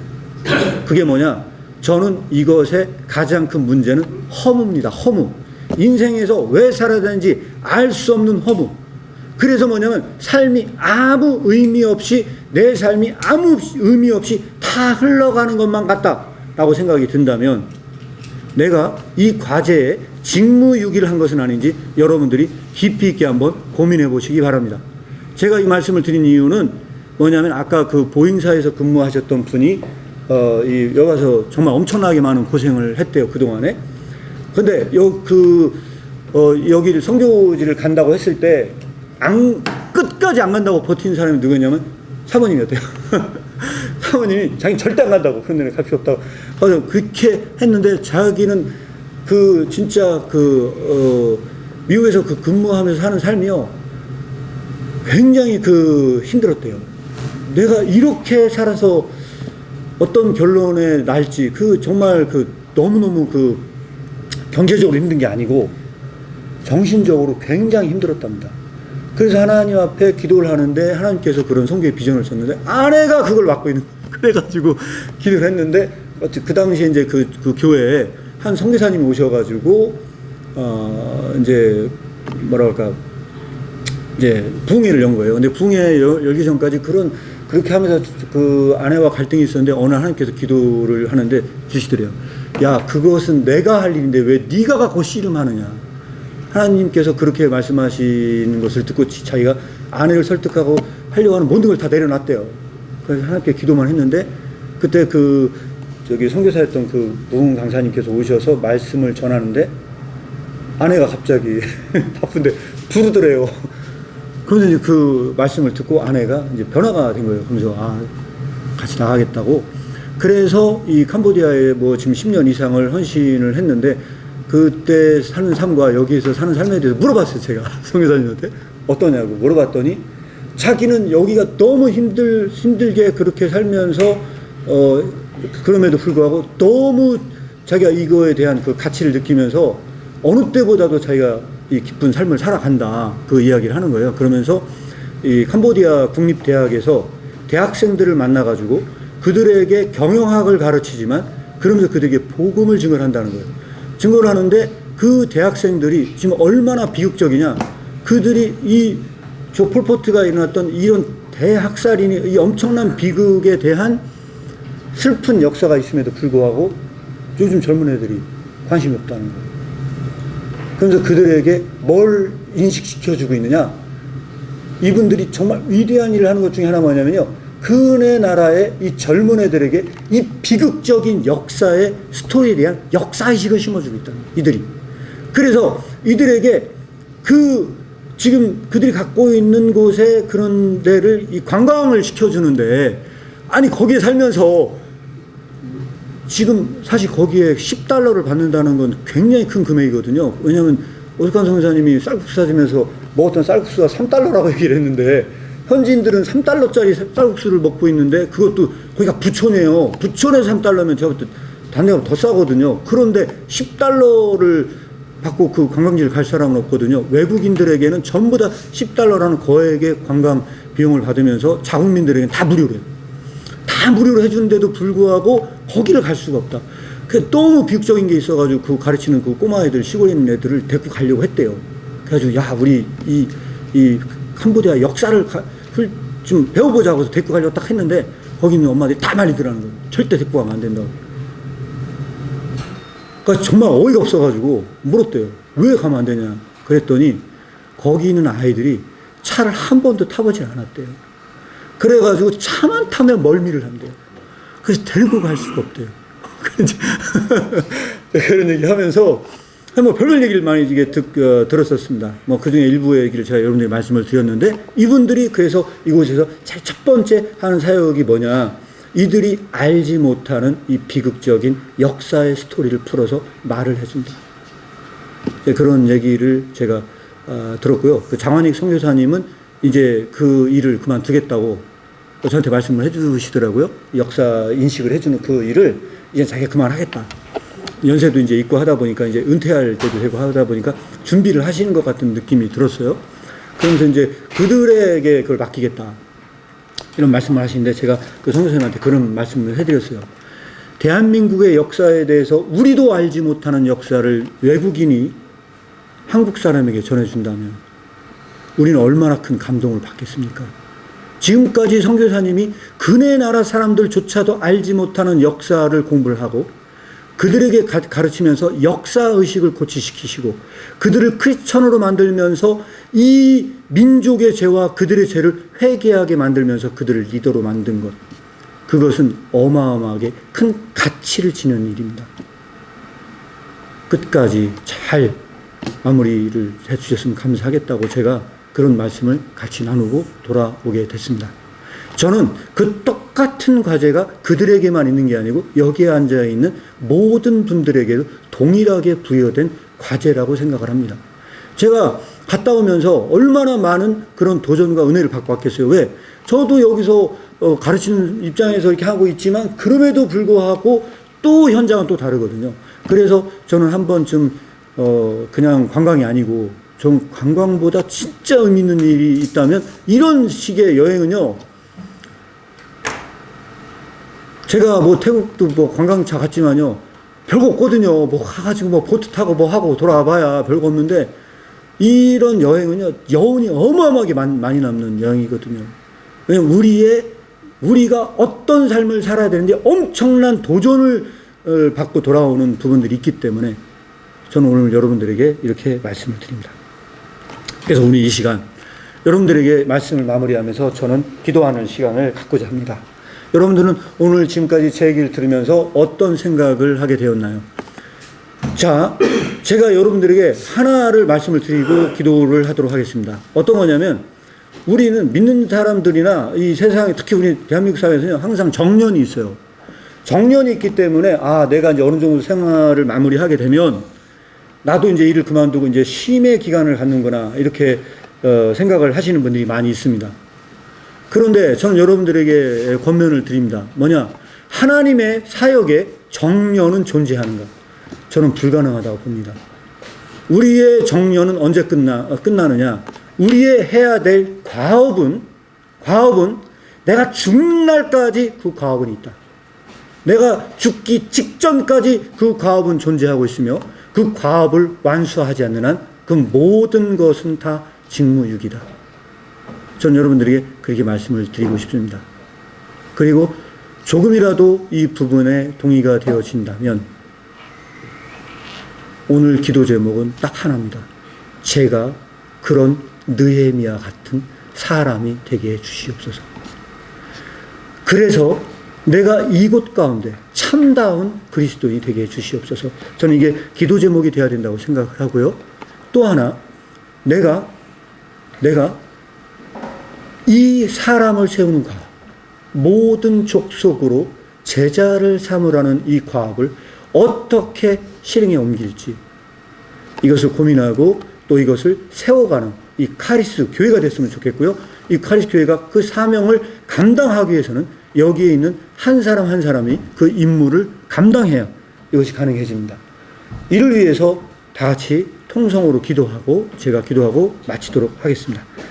그게 뭐냐? 저는 이것의 가장 큰 문제는 허무입니다. 허무. 인생에서 왜 살아야 되는지 알 수 없는 허무. 그래서 뭐냐면 삶이 아무 의미 없이, 내 삶이 아무 의미 없이 다 흘러가는 것만 같다라고 생각이 든다면 내가 이 과제에 직무유기를 한 것은 아닌지 여러분들이 깊이 있게 한번 고민해 보시기 바랍니다. 제가 이 말씀을 드린 이유는 뭐냐면 아까 그 보잉사에서 근무하셨던 분이 여기 와서 정말 엄청나게 많은 고생을 했대요, 그동안에. 근데 여기를 선교지를 간다고 했을 때 끝까지 안 간다고 버틴 사람이 누구냐면 사모님이었대요. 사모님이 자기 절대 안 간다고, 그런 데는 갈 필요 없다고. 그래서 그렇게 했는데 자기는 진짜 미국에서 근무하면서 사는 삶이요, 굉장히 힘들었대요. 내가 이렇게 살아서 어떤 결론에 날지, 정말 너무너무 경제적으로 힘든 게 아니고 정신적으로 굉장히 힘들었답니다. 그래서 하나님 앞에 기도를 하는데 하나님께서 그런 선교의 비전을 줬는데 아내가 그걸 맡고 있는 거예요. 그래가지고 기도를 했는데 그 당시에 이제 그 교회에 한 선교사님이 오셔가지고 이제 이제 부흥회를 연 거예요. 근데 부흥회 열기 전까지 그렇게 하면서 그 아내와 갈등이 있었는데 어느 하나님께서 기도를 하는데 주시더래요. 야, 그것은 내가 할 일인데 왜 네가 갖고 씨름하느냐. 하나님께서 그렇게 말씀하시는 것을 듣고 자기가 아내를 설득하고 하려고 하는 모든 걸 다 내려놨대요. 그래서 하나님께 기도만 했는데 그때 선교사였던 부흥 강사님께서 오셔서 말씀을 전하는데 아내가 갑자기 바쁜데 부르더래요. 그런데 이제 그 말씀을 듣고 아내가 이제 변화가 된 거예요. 그러면서 같이 나가겠다고. 그래서 이 캄보디아에 지금 10년 이상을 헌신을 했는데 그때 사는 삶과 여기에서 사는 삶에 대해서 물어봤어요, 제가. 선교사님한테. 어떠냐고 물어봤더니 자기는 여기가 너무 힘들게 그렇게 살면서 그럼에도 불구하고 너무 자기가 이거에 대한 그 가치를 느끼면서 어느 때보다도 자기가 이 기쁜 삶을 살아간다, 그 이야기를 하는 거예요. 그러면서 이 캄보디아 국립대학에서 대학생들을 만나가지고 그들에게 경영학을 가르치지만 그러면서 그들에게 복음을 증거한다는 거예요. 증거를 하는데 그 대학생들이 지금 얼마나 비극적이냐. 그들이 폴포트가 일어났던 이런 대학살인이 이 엄청난 비극에 대한 슬픈 역사가 있음에도 불구하고 요즘 젊은 애들이 관심이 없다는 거예요. 그래서 그들에게 뭘 인식시켜주고 있느냐. 이분들이 정말 위대한 일을 하는 것 중에 하나 뭐냐면요, 그네 나라의 이 젊은 애들에게 이 비극적인 역사의 스토리에 대한 역사의식을 심어주고 있다는 거예요, 이들이. 그래서 이들에게 지금 그들이 갖고 있는 곳에 그런 데를 이 관광을 시켜주는데, 아니 거기에 살면서 지금 사실 거기에 $10를 받는다는 건 굉장히 큰 금액이거든요. 왜냐하면 오죽한 선교사님이 쌀국수 사주면서 먹었던 쌀국수가 $3라고 얘기를 했는데 현지인들은 $3짜리 쌀국수를 먹고 있는데 그것도 거기가 부촌이에요. 부촌에서 $3면 제가 볼 때 다른 데가 더 싸거든요. 그런데 $10를 받고 그 관광지를 갈 사람은 없거든요. 외국인들에게는 전부 다 $10라는 거액의 관광 비용을 받으면서 자국민들에게는 다 무료로 해요. 다 무료로 해주는데도 불구하고 거기를 갈 수가 없다. 그 너무 비극적인 게 있어가지고 그 가르치는 그 꼬마 애들, 시골에 있는 애들을 데리고 가려고 했대요. 그래가지고 야, 우리 이 캄보디아 역사를 좀 배워보자고 해서 데리고 가려고 딱 했는데 거기 있는 엄마들이 다 말리더라는 거예요. 절대 데리고 가면 안 된다고. 그러니까 정말 어이가 없어가지고 물었대요. 왜 가면 안 되냐. 그랬더니 거기 있는 아이들이 차를 한 번도 타보지 않았대요. 그래가지고 차만 타면 멀미를 한대요. 그래서 데리고 갈 수가 없대요. 그런 얘기 하면서 별별 얘기를 많이 들었었습니다. 그 중에 일부의 얘기를 제가 여러분들에게 말씀을 드렸는데, 이분들이 그래서 이곳에서 제일 첫 번째 하는 사역이 뭐냐. 이들이 알지 못하는 이 비극적인 역사의 스토리를 풀어서 말을 해준다. 그런 얘기를 제가 들었고요. 그 장환익 선교사님은 이제 그 일을 그만두겠다고 저한테 말씀을 해주시더라고요. 역사 인식을 해주는 그 일을 이제 자기가 그만하겠다. 연세도 이제 있고 하다 보니까 이제 은퇴할 때도 되고 하다 보니까 준비를 하시는 것 같은 느낌이 들었어요. 그러면서 이제 그들에게 그걸 맡기겠다, 이런 말씀을 하시는데 제가 그 선교사님한테 그런 말씀을 해드렸어요. 대한민국의 역사에 대해서 우리도 알지 못하는 역사를 외국인이 한국 사람에게 전해준다면 우리는 얼마나 큰 감동을 받겠습니까? 지금까지 선교사님이 그네 나라 사람들조차도 알지 못하는 역사를 공부를 하고 그들에게 가르치면서 역사의식을 고취시키시고 그들을 크리스천으로 만들면서 이 민족의 죄와 그들의 죄를 회개하게 만들면서 그들을 리더로 만든 것, 그것은 어마어마하게 큰 가치를 지닌 일입니다. 끝까지 잘 마무리를 해주셨으면 감사하겠다고 제가 그런 말씀을 같이 나누고 돌아오게 됐습니다. 저는 그 똑같은 과제가 그들에게만 있는 게 아니고 여기에 앉아있는 모든 분들에게도 동일하게 부여된 과제라고 생각을 합니다. 제가 갔다 오면서 얼마나 많은 그런 도전과 은혜를 받고 왔겠어요. 왜? 저도 여기서 가르치는 입장에서 이렇게 하고 있지만 그럼에도 불구하고 또 현장은 또 다르거든요. 그래서 저는 한 번쯤 그냥 관광이 아니고 좀 관광보다 진짜 의미 있는 일이 있다면 이런 식의 여행은요, 제가 뭐 태국도 뭐 관광차 갔지만요, 별거 없거든요. 뭐 가가지고 뭐 보트 타고 뭐 하고 돌아와 봐야 별거 없는데, 이런 여행은요, 여운이 어마어마하게 많이 남는 여행이거든요. 왜냐면 우리가 어떤 삶을 살아야 되는지 엄청난 도전을 받고 돌아오는 부분들이 있기 때문에 저는 오늘 여러분들에게 이렇게 말씀을 드립니다. 그래서 오늘 이 시간 여러분들에게 말씀을 마무리하면서 저는 기도하는 시간을 갖고자 합니다. 여러분들은 오늘 지금까지 제 얘기를 들으면서 어떤 생각을 하게 되었나요? 자, 제가 여러분들에게 하나를 말씀을 드리고 기도를 하도록 하겠습니다. 어떤 거냐면, 우리는 믿는 사람들이나 이 세상에, 특히 우리 대한민국 사회에서는 항상 정년이 있어요. 정년이 있기 때문에, 내가 이제 어느 정도 생활을 마무리하게 되면 나도 이제 일을 그만두고 이제 쉼의 기간을 갖는구나, 이렇게 생각을 하시는 분들이 많이 있습니다. 그런데 저는 여러분들에게 권면을 드립니다. 뭐냐? 하나님의 사역에 정년은 존재하는가? 저는 불가능하다고 봅니다. 우리의 정년은 언제 끝나느냐? 우리의 해야 될 과업은 내가 죽는 날까지 그 과업은 있다. 내가 죽기 직전까지 그 과업은 존재하고 있으며 그 과업을 완수하지 않는 한 그 모든 것은 다 직무유기다. 전 여러분들에게 그렇게 말씀을 드리고 싶습니다. 그리고 조금이라도 이 부분에 동의가 되어진다면 오늘 기도 제목은 딱 하나입니다. 제가 그런 느헤미야 같은 사람이 되게 해주시옵소서. 그래서 내가 이곳 가운데 참다운 그리스도인이 되게 해주시옵소서. 저는 이게 기도 제목이 되어야 된다고 생각을 하고요. 또 하나, 내가 이 사람을 세우는 과업, 모든 족속으로 제자를 삼으라는 이 과업을 어떻게 실행에 옮길지, 이것을 고민하고 또 이것을 세워가는 이 카리스 교회가 됐으면 좋겠고요. 이 카리스 교회가 그 사명을 감당하기 위해서는 여기에 있는 한 사람 한 사람이 그 임무를 감당해야 이것이 가능해집니다. 이를 위해서 다 같이 통성으로 기도하고 제가 기도하고 마치도록 하겠습니다.